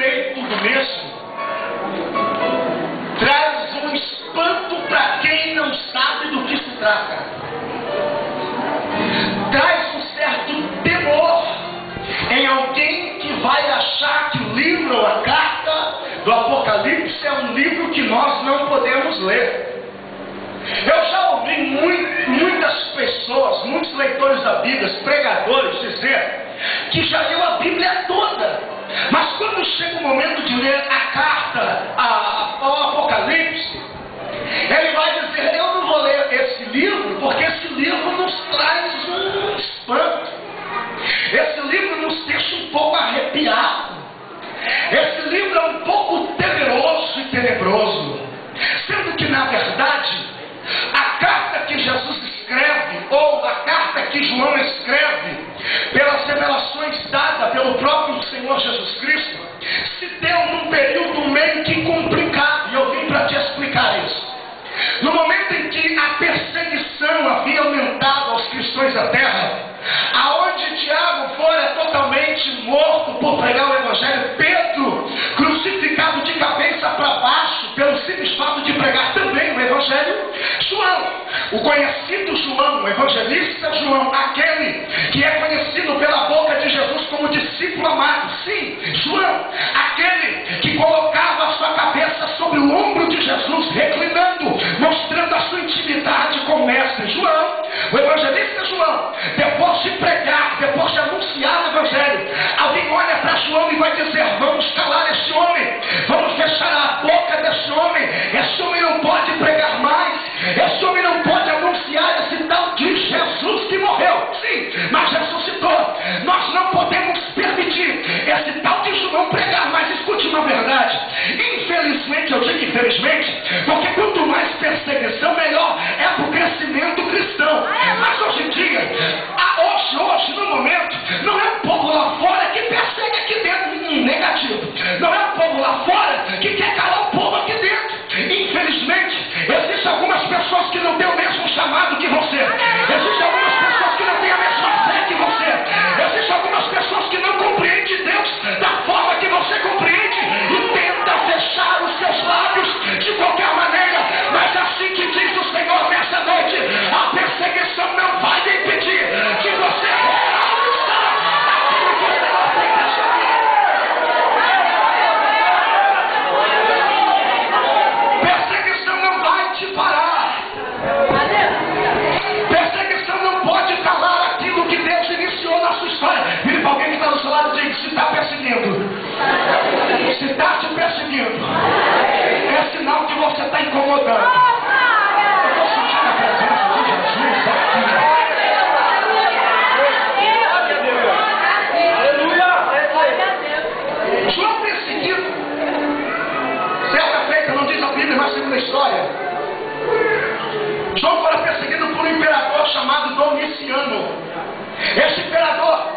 respeito do mesmo traz um espanto para quem não sabe do que se trata. Traz um certo temor em alguém que vai achar que o livro ou a carta do Apocalipse é um livro que nós não podemos ler. Eu já ouvi muitas pessoas, muitos leitores da Bíblia, pregadores, dizer que já leu a Bíblia toda, mas quando chega o momento de ler a carta ao Apocalipse, ele vai dizer: eu não vou ler esse livro, porque esse livro nos traz um espanto, esse livro nos deixa um pouco arrepiado, esse livro é um pouco temeroso e tenebroso, sendo que na verdade a carta que Jesus escreve, ou a carta que João escreve, pelas revelações dadas pelo próprio Senhor Jesus Cristo, se deu num período meio que complicado, e eu vim para te explicar isso. No momento em que a perseguição havia aumentado aos cristãos da terra, aonde Tiago fora totalmente morto por pregar o Evangelho, Pedro crucificado de cabeça para baixo pelo simples fato de pregar também o Evangelho, João, o conhecido João, o evangelista João, aquele que é conhecido pela boca de Jesus como discípulo amado, sim, João, aquele que colocava a sua cabeça sobre o ombro de Jesus, reclinando, mostrando a sua intimidade com o mestre. João, o evangelista João, depois de pregar, depois de anunciar o Evangelho, alguém olha para João e vai dizer: vamos calar este homem, vamos fechar a boca deste homem, este homem não pode pregar mais, este homem não pode anunciar esse tal de Jesus que morreu, sim, mas ressuscitou. Nós não podemos permitir esse tal de João pregar, mas escute uma verdade, infelizmente, eu digo infelizmente, porque quanto mais perseguição, melhor é para o crescimento cristão. Mas hoje em dia, hoje no momento, não é o povo lá fora que persegue aqui dentro, negativo, não é o povo lá fora que quer calar o povo aqui dentro. Infelizmente, existem algumas pessoas que não têm o mesmo chamado que você, existem algumas pessoas que não têm a mesma fé que você, existem algumas pessoas que não compreendem Deus da forma que você compreende e tenta fechar os seus lábios de qualquer maneira, mas assim que diz o Senhor nessa noite, a perseguição não vai lhe impedir de você realizar aquilo que o Senhor tem perseguido. Perseguição não vai te parar. Perseguição não pode calar aquilo que Deus iniciou na sua história. Vire para alguém que está do seu lado e diga: se está perseguindo, se está te perseguindo, é sinal que você está incomodando. Eu estou sentindo a presença de Jesus aqui. João perseguido, certa feita, não diz a Bíblia, mas segundo a história, João foi perseguido por um imperador chamado Domiciano. Este imperador,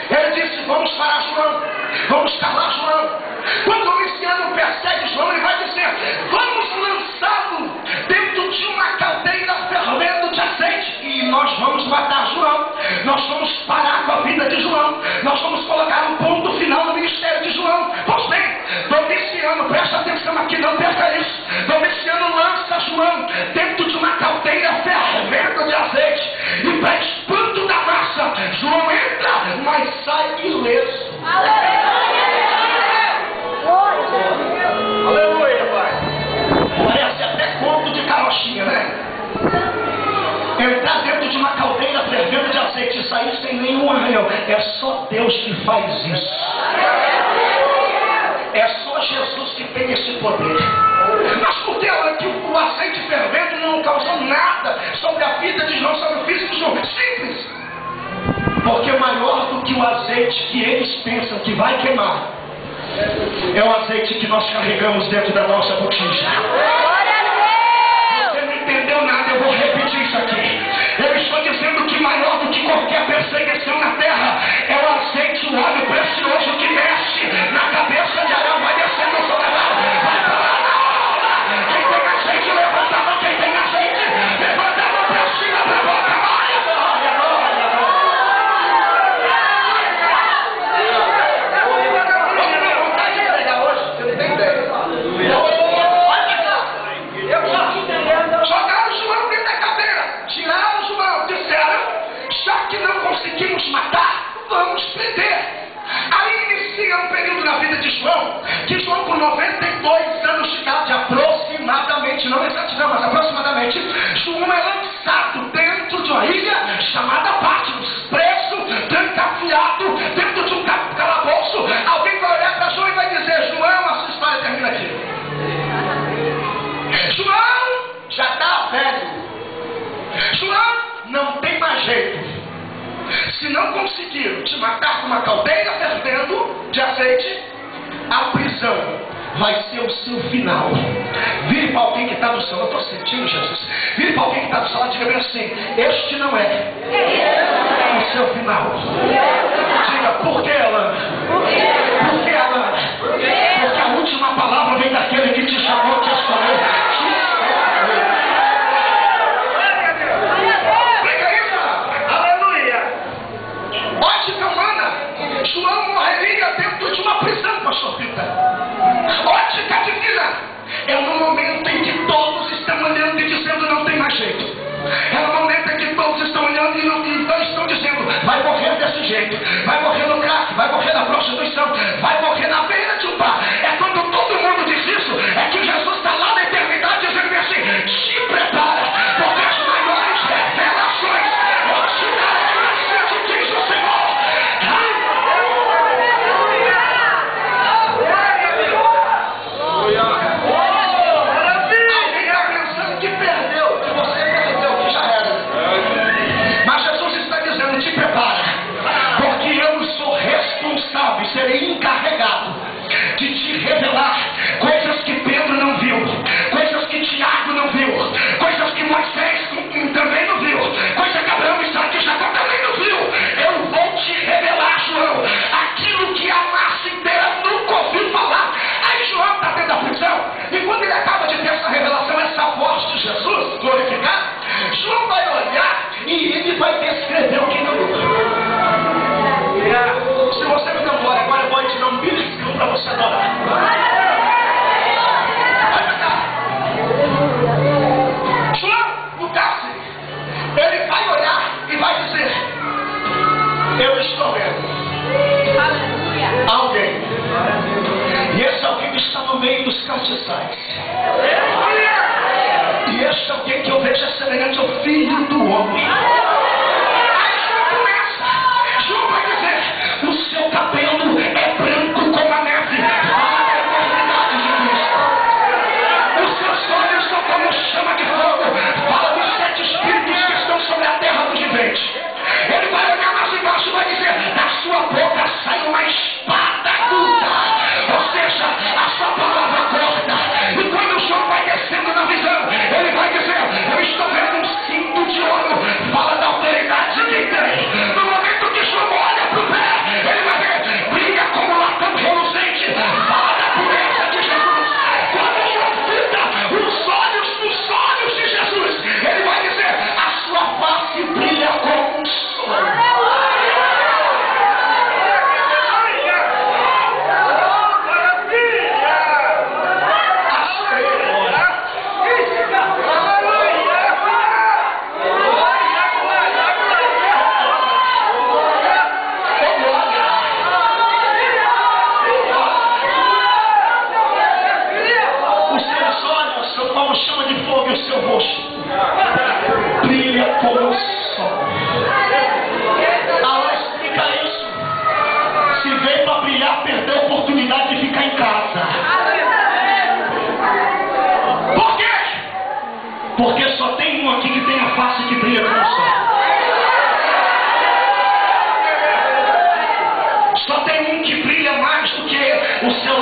ele disse: vamos parar João, vamos calar João. Quando Domiciano persegue João, ele vai dizer: vamos lançá-lo dentro de uma caldeira fervendo de azeite, e nós vamos matar João, nós vamos parar com a vida de João, nós vamos colocar um ponto final no ministério de João. Pois bem, Domiciano, presta atenção aqui, não perca isso, Domiciano lança João dentro de uma caldeira fervendo de azeite, e para espanto da massa, João entra, mas sai ileso. Aleluia, pai. Parece até conto de carochinha, né? Entrar dentro de uma caldeira fervendo de azeite e sair sem nenhum arranhão. É só Deus que faz isso. É só Jesus que tem esse poder. Mas por que o azeite fervendo não causou nada sobre a vida de João, sobre o físico de João? Simples. Porque maior do que o azeite que eles pensam que vai queimar é o azeite que nós carregamos dentro da nossa botija. Você não entendeu nada, eu vou repetir isso aqui. Eu estou dizendo que maior do que qualquer perseguição na terra é o azeite, o óleo precioso que desce na cabeça de Arão, vai descendo sobre a barra, vai para lá na hora. Quem tem azeite, levanta a mão. Quem tem azeite, levanta a mão para cima, para a boca. Vontade de pregar hoje. 92 anos de idade, aproximadamente, não exatamente, mas aproximadamente, João é lançado dentro de uma ilha chamada Patmos, preso, trancafiado, dentro de um calabouço. Alguém vai olhar para João e vai dizer: João, a sua história termina aqui. João já está velho. João não tem mais jeito. Se não conseguiram te matar com uma caldeira fervendo de azeite, a prisão vai ser o seu final. Vire para alguém que está do seu lado. Eu estou sentindo, Jesus. Vire para alguém que está do seu lado e diga bem assim: este não é o seu final. Diga: por que, Alan? Por que, Alan? Porque a última palavra vem daquele que te chamou, te escolheu. João morreria dentro de uma prisão, pastor Pita. Ótica divina. É no momento em que todos estão olhando e dizendo: não tem mais jeito. É no momento em que todos estão olhando e não estão dizendo: vai morrer desse jeito, vai morrer no crack, vai morrer na prostituição, vai morrer na beira de um bar. É quando todo mundo diz isso, é que Jesus está lá na eternidade dizendo assim: te prepara, porque as maiores revelações eu te darei, assim diz o Senhor. Alguém está pensando que perdeu, que você perdeu, que já era. Mas Jesus está dizendo: te prepara, porque eu sou responsável, serei encarregado de te revelar coisas que Pedro não viu, coisas que Tiago não viu, coisas que Moisés também não viu, coisas que Abraão, Isaac e Jacó também não viu. Eu vou te revelar, João, aquilo que a massa inteira nunca ouviu falar. Aí João está dentro da prisão, e quando ele acaba de ter essa revelação, essa voz de Jesus glorificada, João vai olhar e ele vai descrever o que não viu. Se você me deu glória agora, eu vou te dar um beliscão para você adorar. Vai cantar. João, no cárcere, ele vai olhar e vai dizer: eu estou vendo alguém. E esse alguém está no meio dos castiçais. E este alguém que eu vejo é semelhante ao Filho do Homem. Aí João começa. João vai dizer: o seu cabelo é branco como a neve. Fala da eternidade de Cristo. Os seus olhos são como chama de fogo. Fala dos 7 espíritos que estão sobre a terra dos viventes. Ele vai olhar mais embaixo e vai dizer: da sua boca sai uma espada aguda. Ou seja, a sua palavra corta. E quando João vai descendo na visão, ele vai dizer: eu estou vendo um cinto de ouro. Fala da autoridade que tem. No momento que João olha para o pé, ele vai ver: brilha como latão reluzente. Fala da pureza de Jesus. Quando João fita os olhos de Jesus, ele vai dizer: a sua face brilha como um sol. Chama de fogo e o seu rosto brilha como o sol. Ela explica isso. Se veio para brilhar, perdeu a oportunidade de ficar em casa. Por quê? Porque só tem um aqui que tem a face que brilha como o sol. Só tem um que brilha mais do que o seu